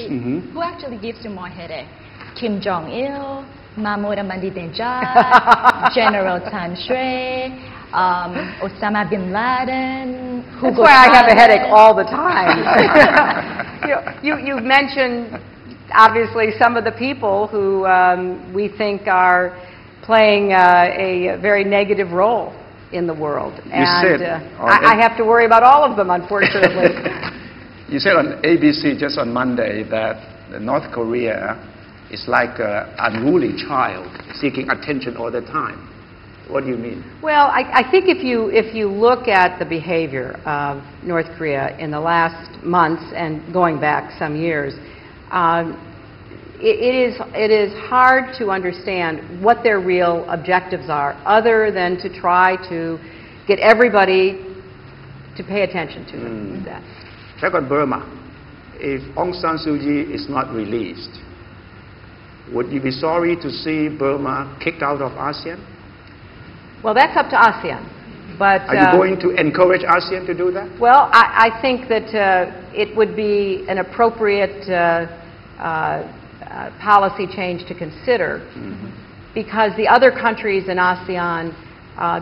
Who actually gives you more headache? Kim Jong-il, Mahmoud Ahmadinejad, General Tan Shui, Osama bin Laden. That's why I have a headache all the time. you mentioned obviously some of the people who we think are playing a very negative role in the world, and I have to worry about all of them, unfortunately. You said on ABC just on Monday that North Korea is like an unruly child seeking attention all the time. What do you mean? Well, I think if you look at the behavior of North Korea in the last months and going back some years, it is hard to understand what their real objectives are, other than to try to get everybody to pay attention to them. Check on Burma. If Aung San Suu Kyi is not released, would you be sorry to see Burma kicked out of ASEAN? Well, that's up to ASEAN. But, are you going to encourage ASEAN to do that? Well, I think that it would be an appropriate policy change to consider, because the other countries in ASEAN,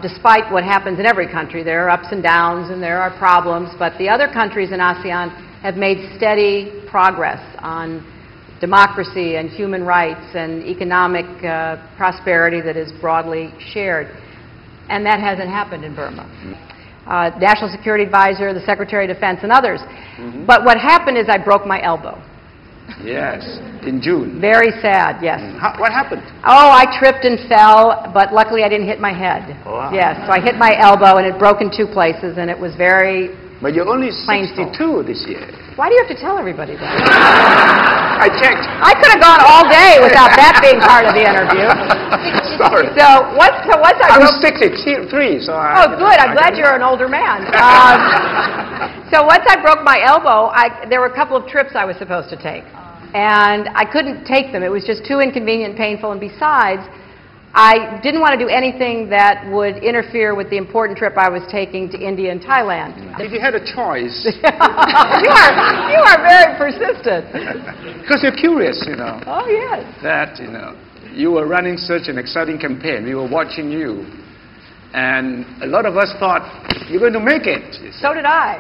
despite what happens in every country, there are ups and downs and there are problems, but the other countries in ASEAN have made steady progress on democracy and human rights and economic prosperity that is broadly shared. And that hasn't happened in Burma. National Security Advisor, the Secretary of Defense, and others. But what happened is I broke my elbow. Yes, in June. Very sad, yes. What happened? Oh, I tripped and fell, but luckily I didn't hit my head. Oh, wow. Yes, so I hit my elbow and it broke in 2 places, and it was very But you're only painful. 62 this year. Why do you have to tell everybody that? I checked. I could have gone all day without that being part of the interview. Sorry. So once I I'm broke... 63, so I... Oh, good. I'm glad you're an older man. So once I broke my elbow, there were a couple of trips I was supposed to take. And I couldn't take them. It was just too inconvenient and painful. And besides, I didn't want to do anything that would interfere with the important trip I was taking to India and Thailand. If you had a choice... you are very persistent. Because you're curious, you know. Oh, yes. That, you know, you were running such an exciting campaign. We were watching you. And a lot of us thought, you're going to make it. So did I.